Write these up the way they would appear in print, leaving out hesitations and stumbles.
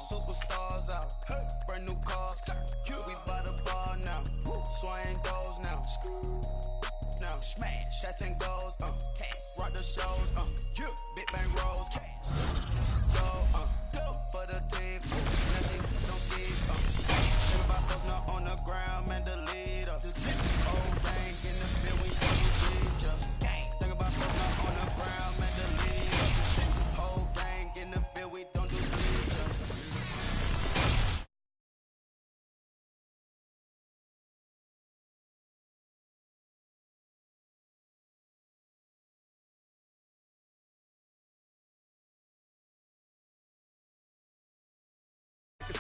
Superstars out. Brand new cars. We by the bar now. Swaying goals now. Now smash. Shots and goals. Rock the shows. Big bang rolls. Go. For the team. Now she don't skip. Think about us not on the ground, man. The leader. Old gang in the field. We don't do bleachers. Think about us not on the ground, man. The leader. Old gang in the field. We don't do bleachers.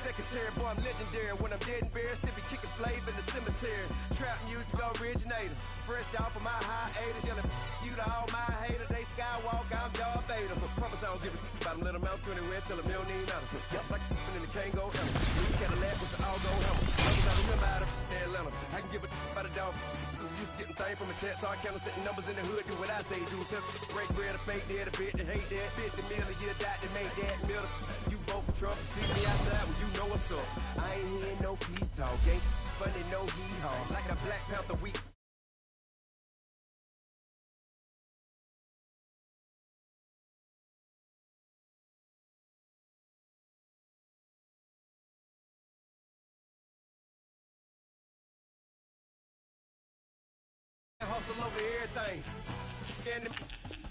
Secretary, boy, I'm legendary. When I'm dead and buried, still be kicking flavor in the cemetery. Trap music originator, fresh off of my hiatus. Yelling you to all my haters. They skywalk, I'm Darth Vader. Promise I don't give a about them. Let them out to anywhere till a million need out. Yup, like and the can't go hammer. We Cadillac with the all go hammer. Numbers I remember out of Atlanta. I can give a about a dog. Used to getting things from a text, so I count setting numbers in the hood. Do what I say, do. Tell break bread, a fake dead, a bit, they hate that. 50 million, you die, they make that middle. You vote for Trump, see me outside when you know what's up. I ain't hearing no peace talk, ain't funny, no hee-haw. Like a Black Panther week. Hustle over everything. And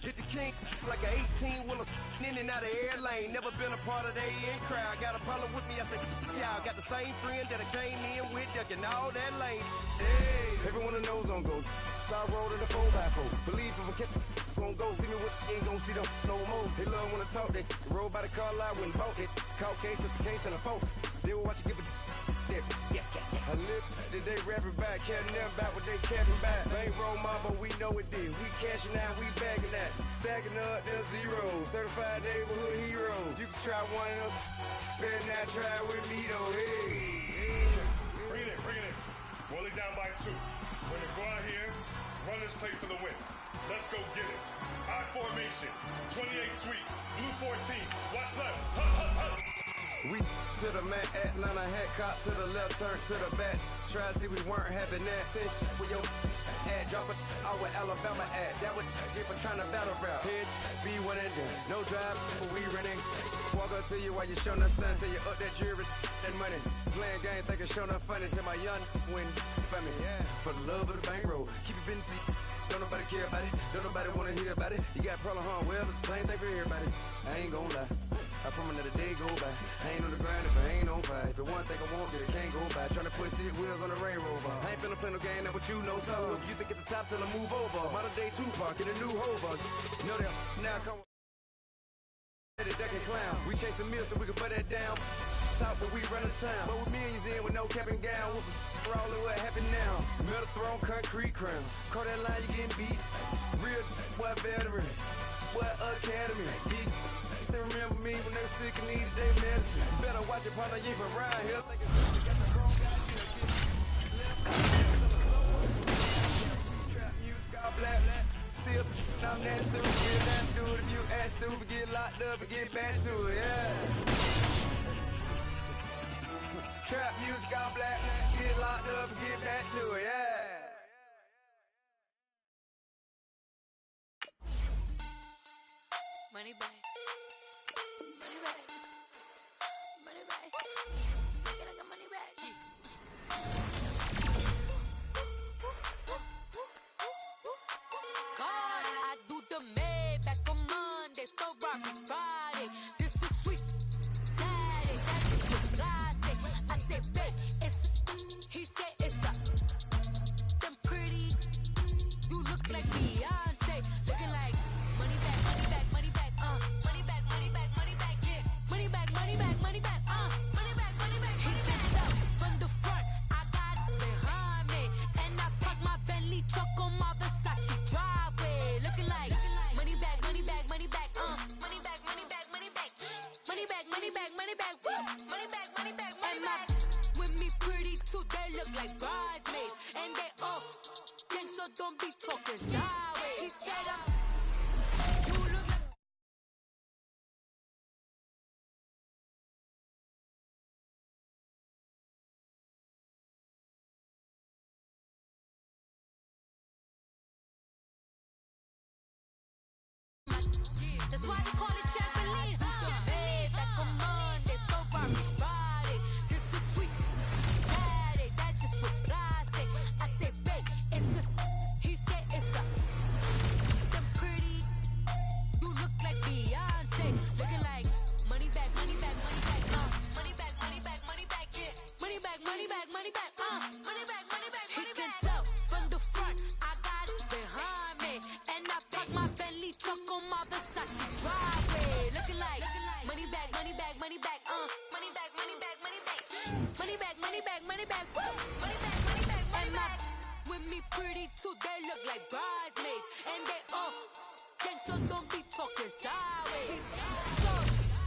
hit the king like an 18-wheeler in and out of air lane. Never been a part of the in crowd. Got a problem with me, I said, y'all got the same friend that I came in with, ducking all that lane. Hey, everyone that knows on go. I rolled in a 4x4. Believe if I kept gon' go see me with ain't gon' see them no more. They love when I talk, they roll by the car line when bought it. Call case if the case and a phone. They will watch you give a yeah. I live today rapping back, caring them back what they caring back. Ain't roll my, but we know it did. We cashing out, we bagging that. Stacking up the zero. Certified neighborhood hero. You can try one of them. Better not try with me though. Hey. Bring it in. Roll it down by 2. We're gonna go out here, run this play for the win. Let's go get it. I formation, 28 sweeps, blue 14. Watch left. Hup. We to the man, Atlanta hat cop to the left, turn to the back. Try to see we weren't having that. Send with your ad, drop it out with Alabama ad. That would get for trying to battle rap. Head, be one and done. No drive, but we running. Walk up to you while you showing us stunt till you up that jewelry and money. Playing game, thinking showing up funny till my young win for me. Yeah. For the love of the bankroll, keep it busy. Don't nobody care about it. Don't nobody wanna hear about it. You got problem, huh? Well, it's the same thing for everybody. I ain't gon' lie. I promise that a day go by. I ain't on the grind if I ain't on fire. If it one thing I want, then it can't go by. Tryna put 6 wheels on the Range Rover. I ain't finna play no game, that what you know. So if you think at the top till I move over. Modern day Tupac in a new Hova. Know that now come the deck and clown. We chasing meals so we can put that down. Top but we run the town. But with millions in with no cap and gown. We're all in what happened now. Metal throne, concrete crown. Call that line, you getting beat. Real boy veteran. Boy academy. Deep. Still remember me when they were sick and needed their medicine. Better watch it, partner, you ain't from around here. Think it's got the wrong guy Trap music, all black. Still, I'm that stupid. Get that dude if you act stupid. Get locked up and get back to it, yeah. Trap music, all black. Get locked up and get back to it, yeah. Money back. Get like a money back. God, I do the Maybach on Monday, Ferrari Friday. This is sweet Saturday, that is the classic. I say, babe, it's. He said it's a. Them pretty. You look like Beyonce, looking like money back, money back, money back, money back, money back, money back, yeah, money back, money back, money back, money back, money back. He takes up from the front, I got it behind me, and I park my Bentley truck on my Versace driveway, looking like money back, money back, money back, money back, money back, money back, money back, money back, money back, money back, money back, money back. With me pretty too, they look like bridesmaids, and they all gangsta, don't be talking sideways. He said I'm That's why they call it trampoline. Back on Monday, throw rock Friday. This is sweet Saturday. That's just what I say. I say, babe, it's a. He said it's a. Them pretty. You look like Beyonce. Looking like money back, money back, money back. Money back, money back, money back. Yeah. Money back, money back, money back. Money back, money back, money back. He can tell from the front. I got it behind me, and I park my Bentley truck on my Versace driveway. Looking like money back, money back, money back. Money back, money back, money back. Money back, money back, money back. Woo. Money back, money back, money back. With me pretty too, they look like bridesmaids, and they gang, so don't be talking sideways. So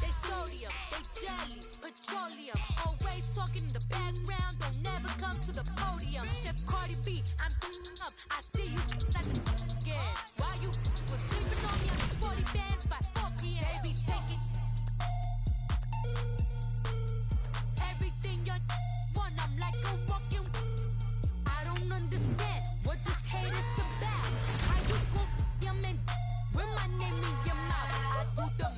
they sodium, they jelly, petroleum. Always talking in the background, don't never come to the podium. Chef Cardi B, I'm up. I see you like the again. Why you was sleeping on me? I'm 40 bands by 4 p.m. They be taking everything you want. I'm like a walking. I don't understand what this hate is about. How you go, man? With my name in your mouth, I do the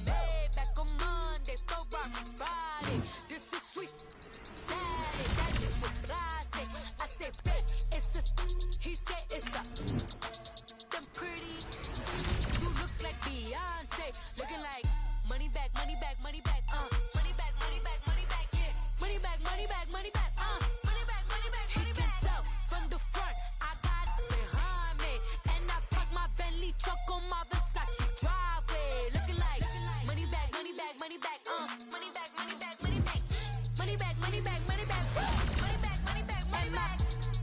back on Monday, throw rock Friday. This is sweet Saturday. That's just what I say. I say, babe, it's a. He said it's a. Them pretty. You look like Beyonce. Looking like money back, money back, money back. Money back, money back, money back. Yeah. Money back, money back, money back. Money back, money back, money back. He can tell from the front. I got it behind me, and I park my Bentley truck on my Versace driveway. Looking like money back, money back, money back. Money back, money back, money back. Money back, money back, money back. Woo. Money back, money back, money back.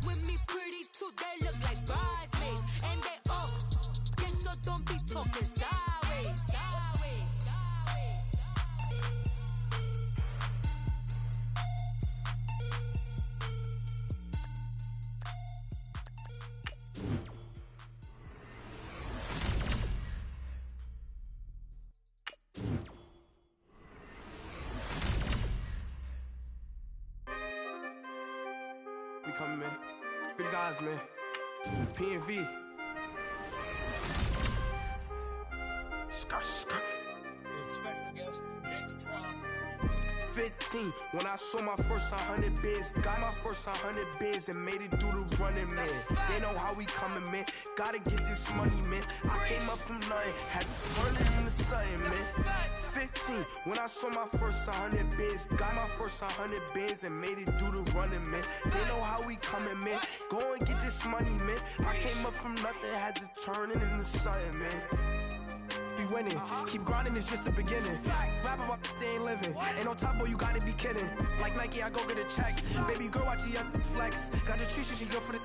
With me pretty too, they look like bridesmaids, and they gang, so don't be talking sideways. Sideways, sideways. We coming, man. For the guys, man. P&V. Skirt, skirt. With special guest Jacob Trough. 15, when I saw my first 100 bids, got my first 100 bids and made it through the running, man. They know how we coming, man. Gotta get this money, man. I came up from nothing, had to turn it into something, man. 15, when I saw my first 100 bids, got my first 100 bids and made it through the running, man. They know how we coming, man. Go and get this money, man. I came up from nothing, had to turn it into something, man. Be winning, keep grinding, it's just the beginning. Rap about they ain't living. Ain't no top boy, you gotta be kidding. Like Nike, I go get a check. Baby girl, watch your flex. Got your tree, she go for the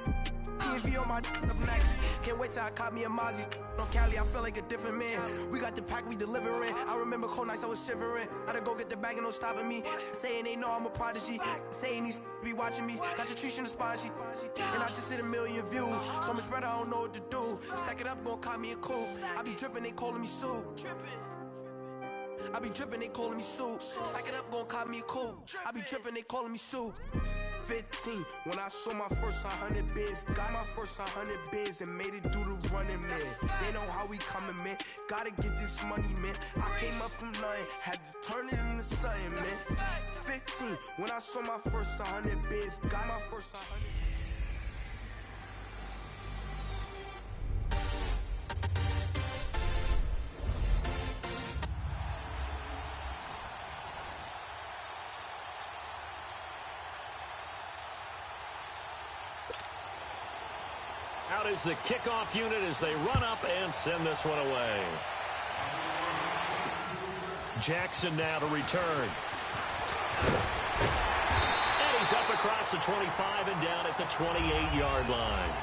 P&V on my up next. Can't wait till I caught me a Mozzie. On Cali, I feel like a different man. We got the pack, we delivering. I remember cold nights, I was shivering. Gotta go get the bag and no stopping me. Saying they know I'm a prodigy. Saying these be watching me. Got your tree in the spine, and I just hit 1 million views. So much better, I don't know what to do. Stack it up, gon' call me a coupe. I be dripping, they calling me soup. I be dripping, they calling me soup. Stack it up, gon' call me a coupe. I be dripping, they calling me soup. 15, when I saw my first 100 bids, got my first 100 bids and made it through the running, man. They know how we coming, man. Gotta get this money, man. I came up from nothing, had to turn it into something, man. 15, when I saw my first 100 bids, got my first 100. Out is the kickoff unit as they run up and send this one away. Jackson now to return. And he's up across the 25 and down at the 28-yard line.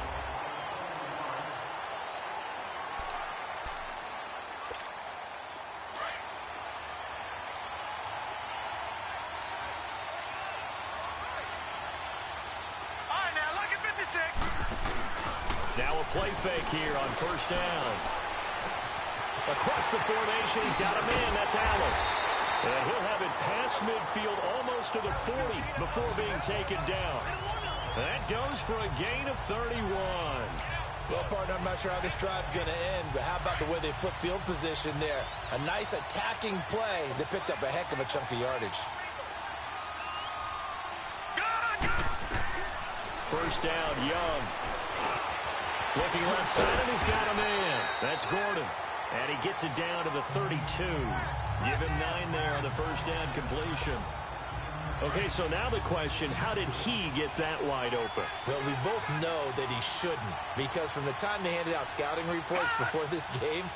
Now a play fake here on first down. Across the formation, he's got a man. That's Allen. And he'll have it past midfield almost to the 40 before being taken down. That goes for a gain of 31. Well, partner, I'm not sure how this drive's going to end, but how about the way they flip field position there? A nice attacking play that picked up a heck of a chunk of yardage. First down, Young. Looking left side, and he's got a man. That's Gordon. And he gets it down to the 32. Give him 9 there on the first down completion. Okay, so now the question, how did he get that wide open? Well, we both know that he shouldn't, because from the time they handed out scouting reports before this game,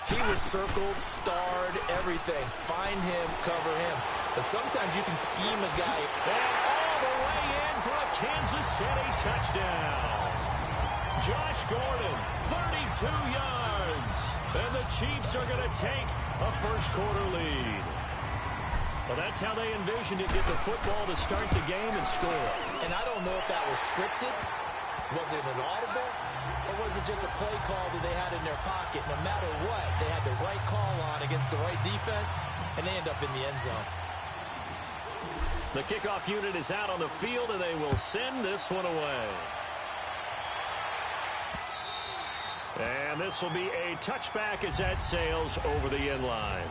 he was circled, starred, everything. Find him, cover him. But sometimes you can scheme a guy. And all the way in for a Kansas City touchdown. Josh Gordon, 32 yards. And the Chiefs are going to take a first-quarter lead. Well, that's how they envisioned it, get the football to start the game and score. And I don't know if that was scripted. Was it an audible? Or was it just a play call that they had in their pocket? No matter what, they had the right call on against the right defense, and they end up in the end zone. The kickoff unit is out on the field, and they will send this one away. And this will be a touchback as that sails over the end line.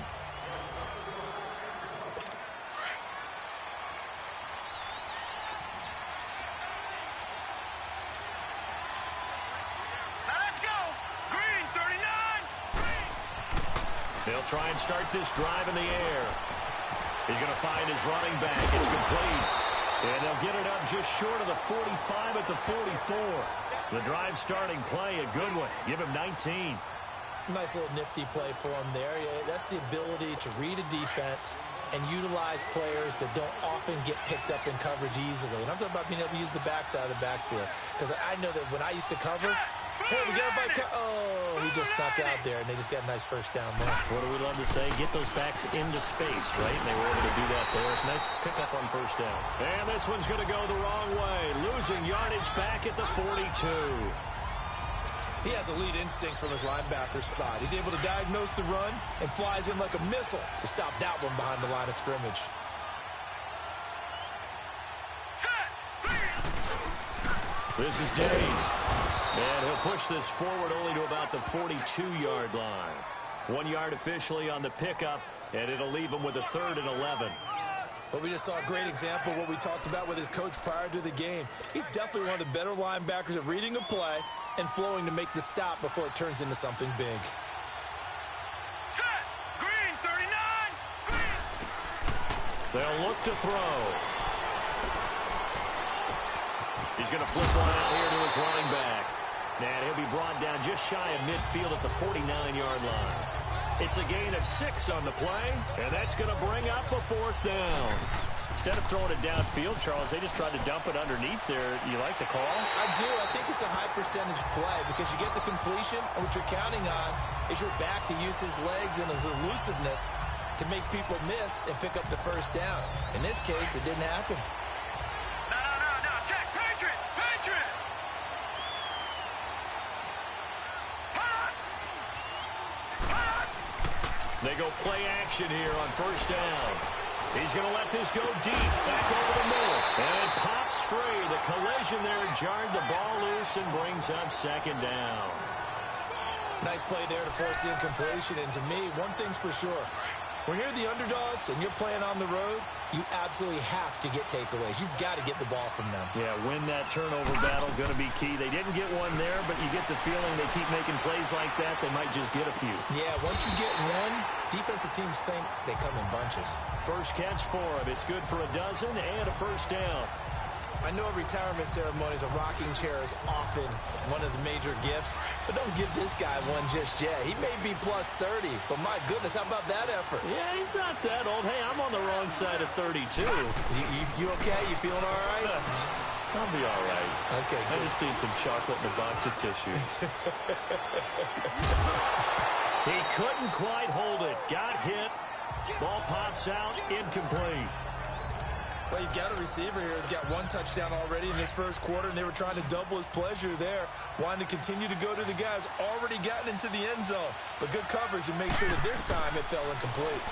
They'll try and start this drive in the air. He's going to find his running back. It's complete. And they'll get it up just short of the 45 at the 44. The drive starting play, a good one. Give him 19. Nice little nifty play for him there. Yeah, that's the ability to read a defense and utilize players that don't often get picked up in coverage easily. And I'm talking about being able to use the backside of the backfield. Because I know that when I used to cover, hey, we got a bike. Oh, he just snuck out there, and they just got a nice first down there. What do we love to say? Get those backs into space, right? And they were able to do that there. Nice pickup on first down. And this one's going to go the wrong way. Losing yardage back at the 42. He has elite instincts from his linebacker spot. He's able to diagnose the run and flies in like a missile to stop that one behind the line of scrimmage. This is Days. And he'll push this forward only to about the 42-yard line. 1 yard officially on the pickup, and it'll leave him with a 3rd and 11. But we just saw a great example of what we talked about with his coach prior to the game. He's definitely one of the better linebackers at reading a play and flowing to make the stop before it turns into something big. Set! Green, 39! Green! They'll look to throw. He's going to flip one out here to his running back. And he'll be brought down just shy of midfield at the 49-yard line. It's a gain of 6 on the play, and that's going to bring up a 4th down. Instead of throwing it downfield, Charles, they just tried to dump it underneath there. You like the call? I do. I think it's a high-percentage play because you get the completion, and what you're counting on is your back to use his legs and his elusiveness to make people miss and pick up the first down. In this case, it didn't happen. No. Check. Patriot! Patriot! They go play action here on first down. He's going to let this go deep, back over the middle. And it pops free. The collision there jarred the ball loose and brings up 2nd down. Nice play there to force the incompletion. And to me, one thing's for sure. When you're the underdogs and you're playing on the road, you absolutely have to get takeaways. You've got to get the ball from them. Yeah, win that turnover battle, going to be key. They didn't get one there, but you get the feeling they keep making plays like that, they might just get a few. Yeah, once you get one, defensive teams think they come in bunches. First catch for him. It's good for a dozen and a first down. I know at retirement ceremonies, a rocking chair is often one of the major gifts, but don't give this guy one just yet. He may be plus 30, but my goodness, how about that effort? Yeah, he's not that old. Hey, I'm on the wrong side of 32. You okay? You feeling all right? I'll be all right. Okay, good. I just need some chocolate and a box of tissues. He couldn't quite hold it. Got hit. Ball pops out. Incomplete. Well, you've got a receiver here who's got 1 touchdown already in this first quarter, and they were trying to double his pleasure there, wanting to continue to go to the guys already gotten into the end zone. But good coverage to make sure that this time it fell incomplete.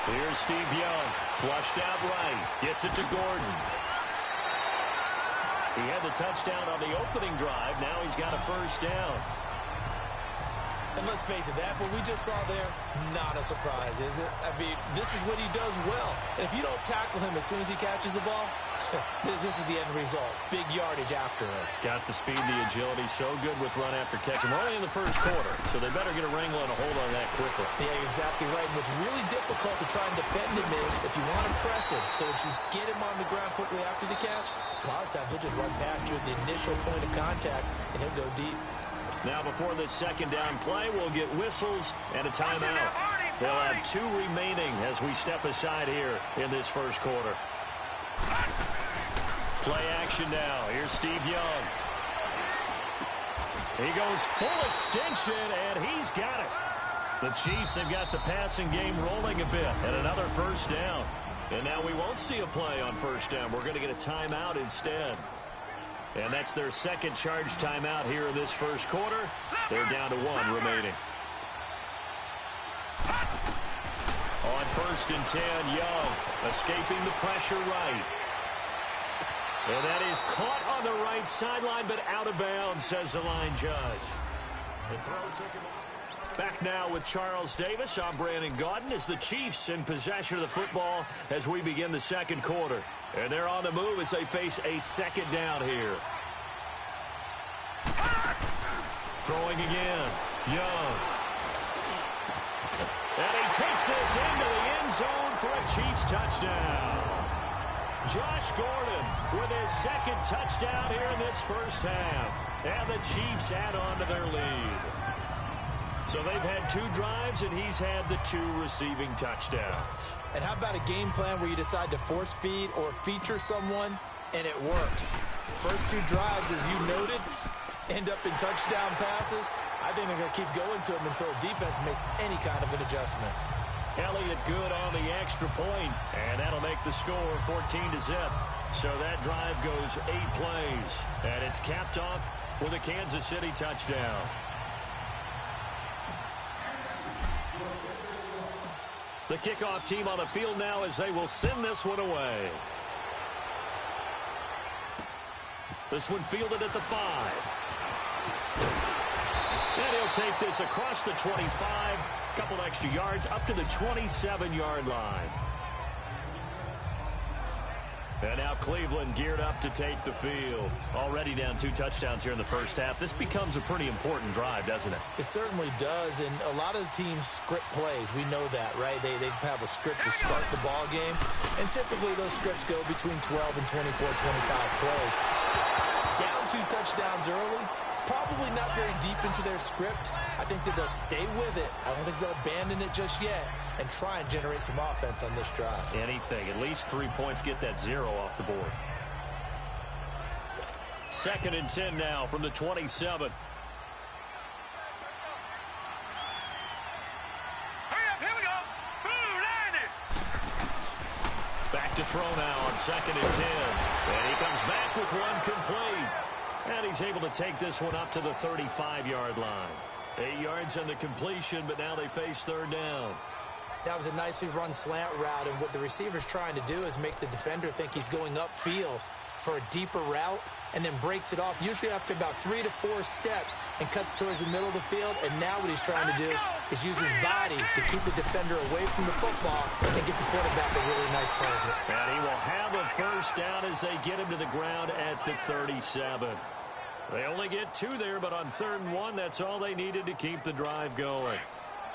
Here's Steve Young, flushed out right, gets it to Gordon. He had the touchdown on the opening drive. Now he's got a first down. And let's face it, that what we just saw there, not a surprise, is it? I mean, this is what he does well. And if you don't tackle him as soon as he catches the ball, this is the end result. Big yardage afterwards. Got the speed, the agility, so good with run after catch. We're only in the first quarter, so they better get a wrangle and a hold on that quickly. Yeah, you're exactly right. And what's really difficult to try and defend him is if you want to press him so that you get him on the ground quickly after the catch, a lot of times he'll just run past you at the initial point of contact, and he'll go deep. Now before this second down play, we'll get whistles and a timeout. They'll have 2 remaining as we step aside here in this first quarter. Play action now. Here's Steve Young. He goes full extension, and he's got it. The Chiefs have got the passing game rolling a bit, and another first down. And now we won't see a play on first down. We're going to get a timeout instead. And that's their second charge timeout here in this first quarter. They're down to 1 remaining. On 1st and 10, Young escaping the pressure right. And that is caught on the right sideline, but out of bounds, says the line judge. The throw took him off. Back now with Charles Davis. I'm Brandon Gaudin as the Chiefs in possession of the football as we begin the second quarter. And they're on the move as they face a second down here. Throwing again. Young. And he takes this into the end zone for a Chiefs touchdown. Josh Gordon with his second touchdown here in this first half. And the Chiefs add on to their lead. So they've had 2 drives, and he's had the 2 receiving touchdowns. And how about a game plan where you decide to force feed or feature someone, and it works? First 2 drives, as you noted, end up in touchdown passes. I think they're going to keep going to them until defense makes any kind of an adjustment. Elliott good on the extra point, and that'll make the score 14-0. So that drive goes 8 plays, and it's capped off with a Kansas City touchdown. The kickoff team on the field now as they will send this one away. This one fielded at the 5. And he'll take this across the 25. Couple extra yards up to the 27-yard line. And now Cleveland geared up to take the field. Already down 2 touchdowns here in the first half. This becomes a pretty important drive, doesn't it? It certainly does, and a lot of the teams script plays. We know that, right? They have a script to start the ball game, and typically those scripts go between 12 and 24, 25 plays. Down 2 touchdowns early, probably not very deep into their script. I think that they'll stay with it. I don't think they'll abandon it just yet and try and generate some offense on this drive. Anything. At least 3 points. Get that 0 off the board. 2nd and 10 now from the 27. Hurry up, here we go. Boom, landed. Back to throw now on 2nd and 10. And he comes back with one complete. And he's able to take this one up to the 35-yard line. 8 yards on the completion, but now they face 3rd down. That was a nicely run slant route, and what the receiver's trying to do is make the defender think he's going upfield for a deeper route and then breaks it off, usually after about 3 to 4 steps, and cuts towards the middle of the field. And now what he's trying to do is use his body to keep the defender away from the football and get the quarterback a really nice target. And he will have a first down as they get him to the ground at the 37. They only get 2 there, but on 3rd and 1, that's all they needed to keep the drive going.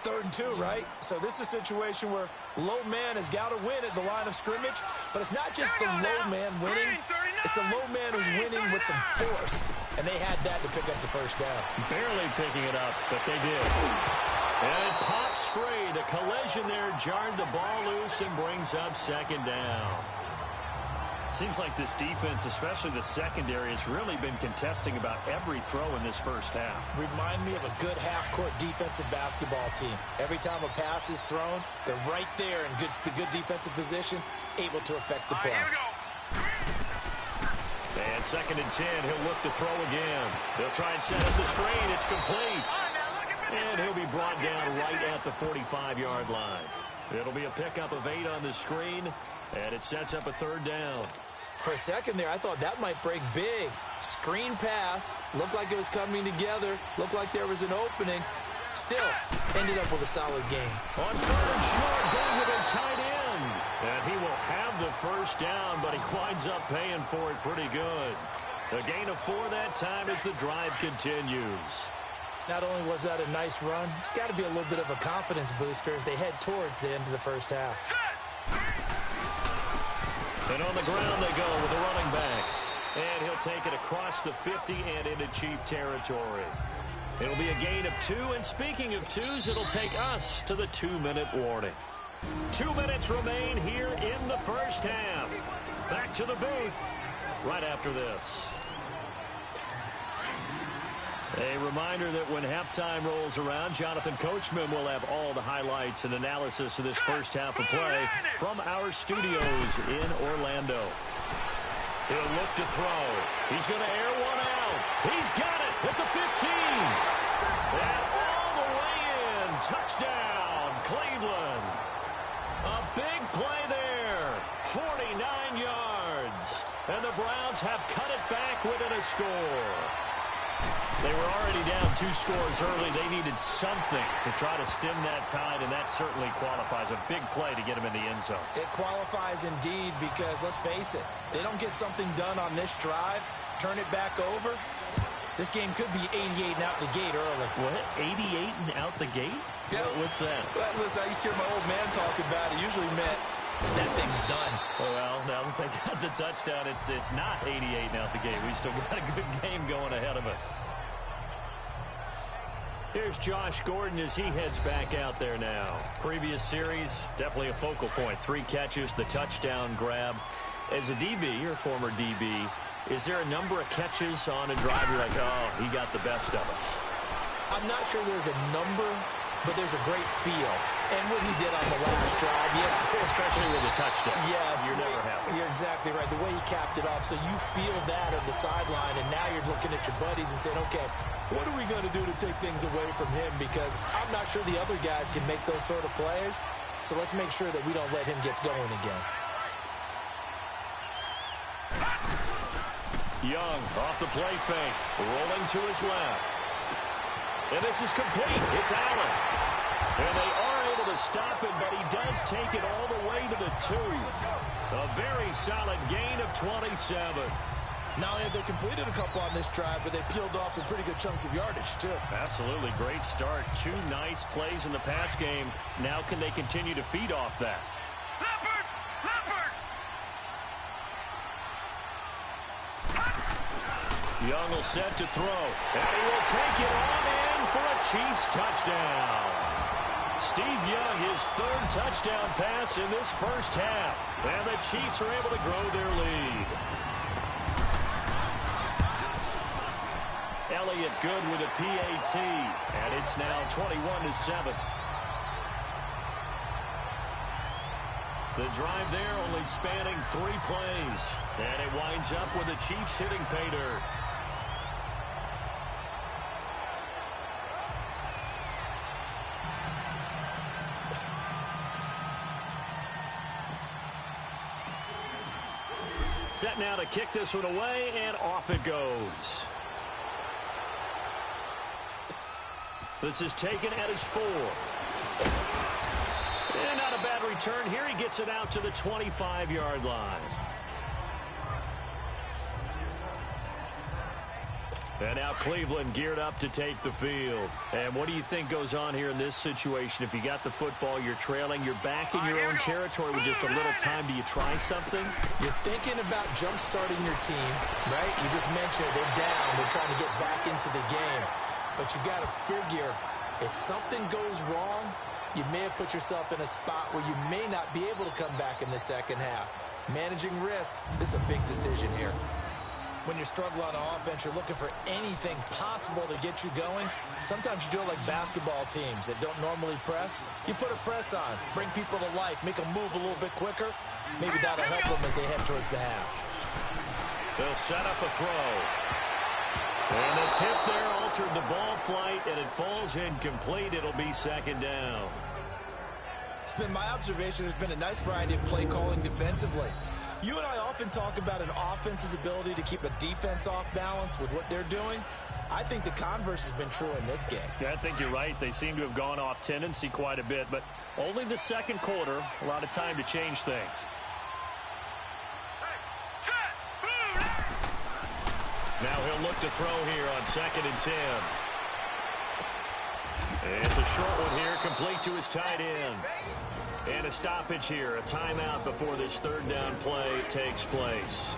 3rd and 2, right? So this is a situation where low man has got to win at the line of scrimmage, but it's not just the low man winning. It's the low man who's winning with some force, and they had that to pick up the first down. Barely picking it up, but they did. And it pops free. The collision there jarred the ball loose and brings up 2nd down. Seems like this defense, especially the secondary, has really been contesting about every throw in this first half. Remind me of a good half-court defensive basketball team. Every time a pass is thrown, they're right there in good defensive position, able to affect the play. Here we go. And 2nd and 10, he'll look to throw again. They'll try and set up the screen. It's complete. And he'll be brought down right at the 45-yard line. It'll be a pickup of 8 on the screen, and it sets up a 3rd down. For a second there, I thought that might break big. Screen pass, looked like it was coming together, looked like there was an opening. Still, ended up with a solid game. On 3rd and short, going with a tight end. And he will have the first down, but he winds up paying for it pretty good. A gain of 4 that time as the drive continues. Not only was that a nice run, it's got to be a little bit of a confidence booster as they head towards the end of the first half. And on the ground they go with the running back. And he'll take it across the 50 and into Chief territory. It'll be a gain of 2, and speaking of 2s, it'll take us to the 2-minute warning. 2 minutes remain here in the first half. Back to the booth right after this. A reminder that when halftime rolls around, Jonathan Coachman will have all the highlights and analysis of this first half of play from our studios in Orlando. He'll look to throw. He's going to air one out. He's got it at the 15. And all the way in. Touchdown, Cleveland. A big play there. 49 yards. And the Browns have cut it back within a score. They were already down 2 scores early. They needed something to try to stem that tide, and that certainly qualifies. A big play to get them in the end zone. It qualifies indeed because, let's face it, they don't get something done on this drive, turn it back over, this game could be 88 and out the gate early. What? 88 and out the gate? Yeah. What's that? Well, listen, I used to hear my old man talk about it. Usually meant that thing's done. Well, now that they got the touchdown, it's not 88 and out the gate. We still got a good game going ahead of us. Here's Josh Gordon as he heads back out there now. Previous series, definitely a focal point. 3 catches, the touchdown grab. As a DB, or former DB, is there a number of catches on a drive you're like, oh, he got the best of us? I'm not sure there's a number, but there's a great feel. And what he did on the last drive, yeah. Especially with a touchdown. Yes. You're never happy. You're exactly right. The way he capped it off, so you feel that on the sideline, and now you're looking at your buddies and saying, okay, what are we going to do to take things away from him? Because I'm not sure the other guys can make those sort of plays. So let's make sure that we don't let him get going again. Young off the play fake, rolling to his left. And this is complete. It's Allen. And they are able to stop him, but he does take it all the way to the 2. A very solid gain of 27. Not only have they completed a couple on this drive, but they peeled off some pretty good chunks of yardage, too. Absolutely. Great start. 2 nice plays in the pass game. Now can they continue to feed off that? Leopard! Leopard! Young will set to throw. And he will take it on in for a Chiefs touchdown. Steve Young, his 3rd touchdown pass in this first half. And the Chiefs are able to grow their lead. Elliott good with a PAT, and it's now 21-7. The drive there only spanning 3 plays, and it winds up with the Chiefs hitting pay dirt. Set now to kick this one away, and off it goes. This is taken at his 4. And not a bad return here. He gets it out to the 25-yard line. And now Cleveland geared up to take the field. And what do you think goes on here in this situation? If you got the football, you're trailing, you're back in your own territory with just a little time. Do you try something? You're thinking about jump-starting your team, right? You just mentioned they're down. They're trying to get back into the game. But you got to figure, if something goes wrong, you may have put yourself in a spot where you may not be able to come back in the second half. Managing risk, this is a big decision here. When you're struggling on offense, you're looking for anything possible to get you going. Sometimes you do it like basketball teams that don't normally press. You put a press on, bring people to life, make them move a little bit quicker. Maybe that'll help them as they head towards the half. They'll set up a throw. And the tip there altered the ball flight, and it falls incomplete. It'll be 2nd down. It's been my observation there's been a nice variety of play calling defensively. You and I often talk about an offense's ability to keep a defense off balance with what they're doing. I think the converse has been true in this game. Yeah, I think you're right. They seem to have gone off tendency quite a bit, but only the second quarter, a lot of time to change things. Now he'll look to throw here on 2nd and 10. It's a short one here, complete to his tight end. And a stoppage here, a timeout before this 3rd down play takes place,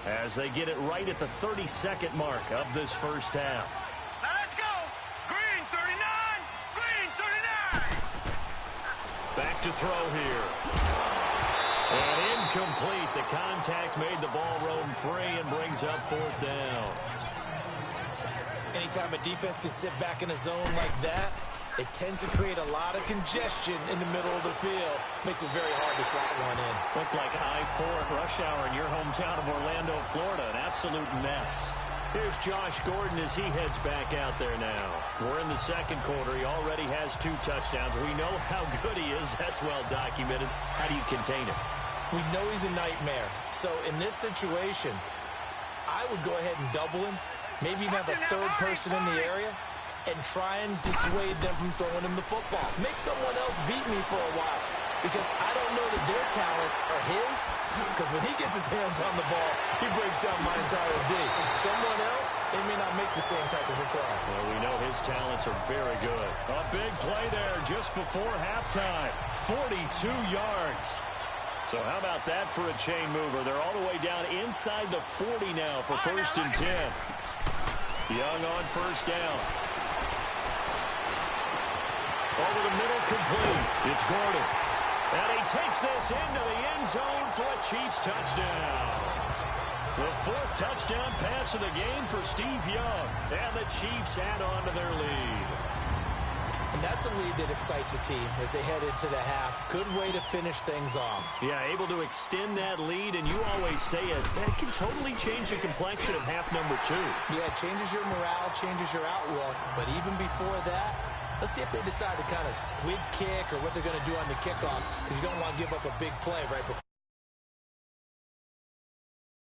as they get it right at the 32nd mark of this first half. Now let's go. Green 39. Green 39. Back to throw here. And incomplete. The contact made the ball roam free and brings up 4th down. Anytime a defense can sit back in a zone like that, it tends to create a lot of congestion in the middle of the field. Makes it very hard to slot one in. Looked like I-4 at rush hour in your hometown of Orlando, Florida. An absolute mess. Here's Josh Gordon as he heads back out there now. We're in the second quarter. He already has 2 touchdowns. We know how good he is. That's well documented. How do you contain him? We know he's a nightmare. So in this situation, I would go ahead and double him. Maybe even have a 3rd person in the area and try and dissuade them from throwing him the football. Make someone else beat me for a while, because I don't know that their talents are his, because when he gets his hands on the ball, he breaks down my entire D. Someone else, they may not make the same type of a play. Well, we know his talents are very good. A big play there just before halftime. 42 yards. So how about that for a chain mover? They're all the way down inside the 40 now for 1st and 10. Young on 1st down. Over the middle, complete. It's Gordon. And he takes this into the end zone for a Chiefs touchdown. The 4th touchdown pass of the game for Steve Young. And the Chiefs add on to their lead. And that's a lead that excites a team as they head into the half. Good way to finish things off. Yeah, able to extend that lead, and you always say it, that can totally change the complexion of half number 2. Yeah, it changes your morale, changes your outlook. But even before that, let's see if they decide to kind of squid kick or what they're going to do on the kickoff, because you don't want to give up a big play right before.